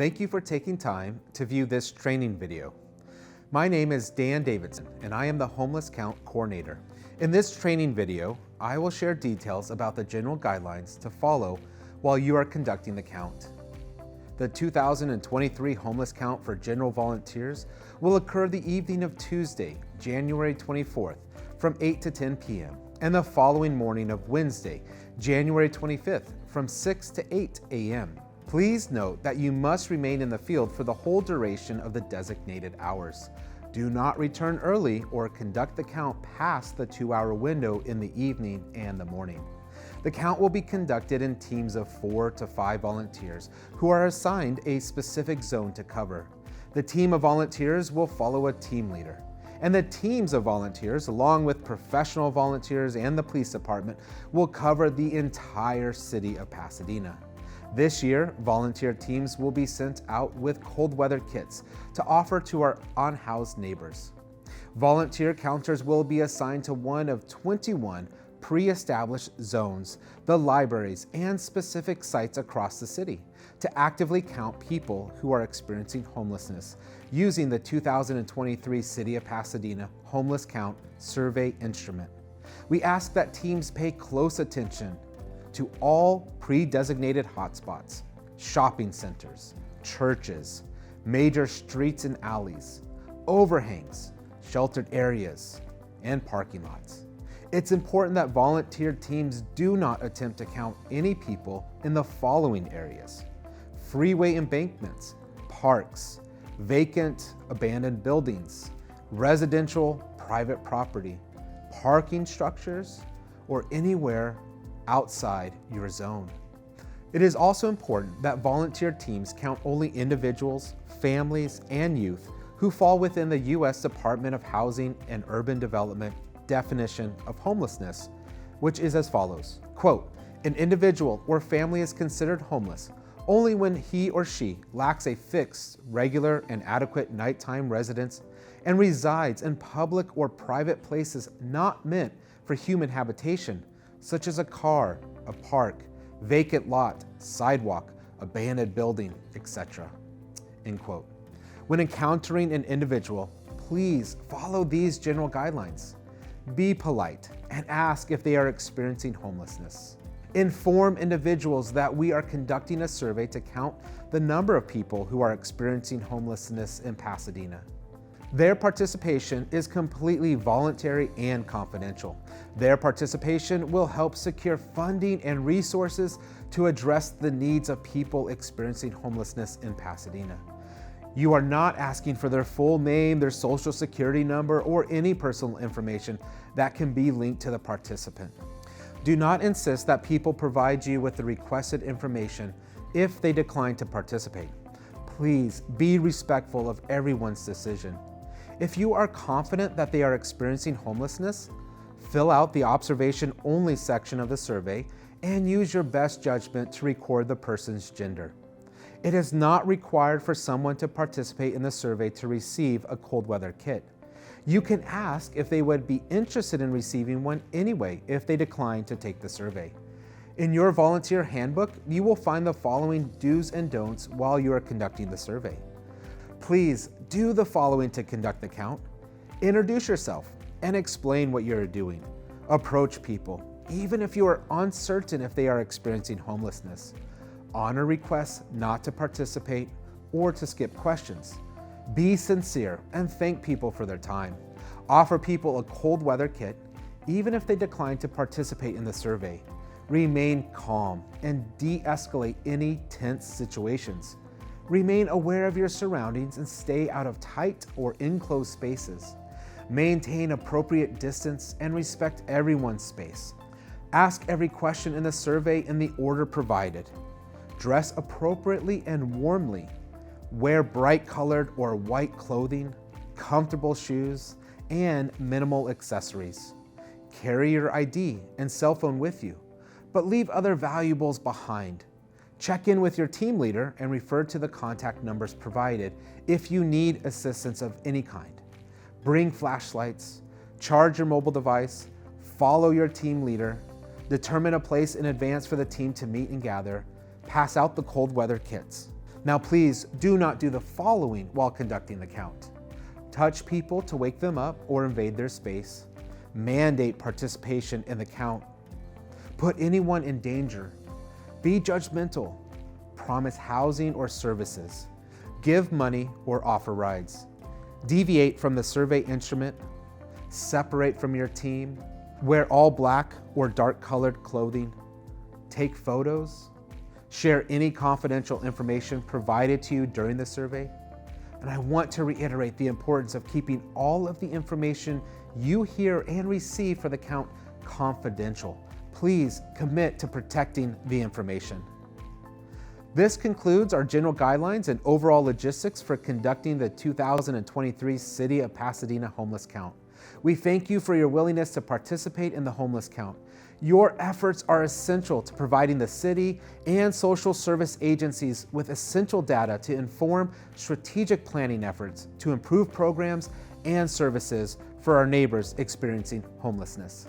Thank you for taking time to view this training video. My name is Dan Davidson, and I am the Homeless Count Coordinator. In this training video, I will share details about the general guidelines to follow while you are conducting the count. The 2023 Homeless Count for general volunteers will occur the evening of Tuesday, January 24th from 8 to 10 p.m. and the following morning of Wednesday, January 25th from 6 to 8 a.m. Please note that you must remain in the field for the whole duration of the designated hours. Do not return early or conduct the count past the 2-hour window in the evening and the morning. The count will be conducted in teams of 4 to 5 volunteers who are assigned a specific zone to cover. The team of volunteers will follow a team leader, and the teams of volunteers, along with professional volunteers and the police department, will cover the entire city of Pasadena. This year, volunteer teams will be sent out with cold weather kits to offer to our unhoused neighbors. Volunteer counters will be assigned to one of 21 pre-established zones, the libraries, and specific sites across the city to actively count people who are experiencing homelessness using the 2023 City of Pasadena Homeless Count Survey Instrument. We ask that teams pay close attention to all pre-designated hotspots, shopping centers, churches, major streets and alleys, overhangs, sheltered areas, and parking lots. It's important that volunteer teams do not attempt to count any people in the following areas: freeway embankments, parks, vacant abandoned buildings, residential private property, parking structures, or anywhere outside your zone. It is also important that volunteer teams count only individuals, families, and youth who fall within the U.S. Department of Housing and Urban Development definition of homelessness, which is as follows. Quote, "An individual or family is considered homeless only when he or she lacks a fixed, regular, and adequate nighttime residence and resides in public or private places not meant for human habitation, such as a car, a park, vacant lot, sidewalk, abandoned building, etc." End quote. When encountering an individual, please follow these general guidelines. Be polite and ask if they are experiencing homelessness. Inform individuals that we are conducting a survey to count the number of people who are experiencing homelessness in Pasadena. Their participation is completely voluntary and confidential. Their participation will help secure funding and resources to address the needs of people experiencing homelessness in Pasadena. You are not asking for their full name, their social security number, or any personal information that can be linked to the participant. Do not insist that people provide you with the requested information if they decline to participate. Please be respectful of everyone's decision. If you are confident that they are experiencing homelessness, fill out the observation-only section of the survey and use your best judgment to record the person's gender. It is not required for someone to participate in the survey to receive a cold weather kit. You can ask if they would be interested in receiving one anyway if they decline to take the survey. In your volunteer handbook, you will find the following do's and don'ts while you are conducting the survey. Please do the following to conduct the count. Introduce yourself and explain what you're doing. Approach people, even if you are uncertain if they are experiencing homelessness. Honor requests not to participate or to skip questions. Be sincere and thank people for their time. Offer people a cold weather kit, even if they decline to participate in the survey. Remain calm and de-escalate any tense situations. Remain aware of your surroundings and stay out of tight or enclosed spaces. Maintain appropriate distance and respect everyone's space. Ask every question in the survey in the order provided. Dress appropriately and warmly. Wear bright colored or white clothing, comfortable shoes, and minimal accessories. Carry your ID and cell phone with you, but leave other valuables behind. Check in with your team leader and refer to the contact numbers provided if you need assistance of any kind. Bring flashlights, charge your mobile device, follow your team leader, determine a place in advance for the team to meet and gather, pass out the cold weather kits. Now please do not do the following while conducting the count. Touch people to wake them up or invade their space. Mandate participation in the count. Put anyone in danger. Be judgmental. Promise housing or services. Give money or offer rides. Deviate from the survey instrument. Separate from your team. Wear all black or dark colored clothing. Take photos. Share any confidential information provided to you during the survey. And I want to reiterate the importance of keeping all of the information you hear and receive for the count confidential. Please commit to protecting the information. This concludes our general guidelines and overall logistics for conducting the 2023 City of Pasadena Homeless Count. We thank you for your willingness to participate in the homeless count. Your efforts are essential to providing the city and social service agencies with essential data to inform strategic planning efforts to improve programs and services for our neighbors experiencing homelessness.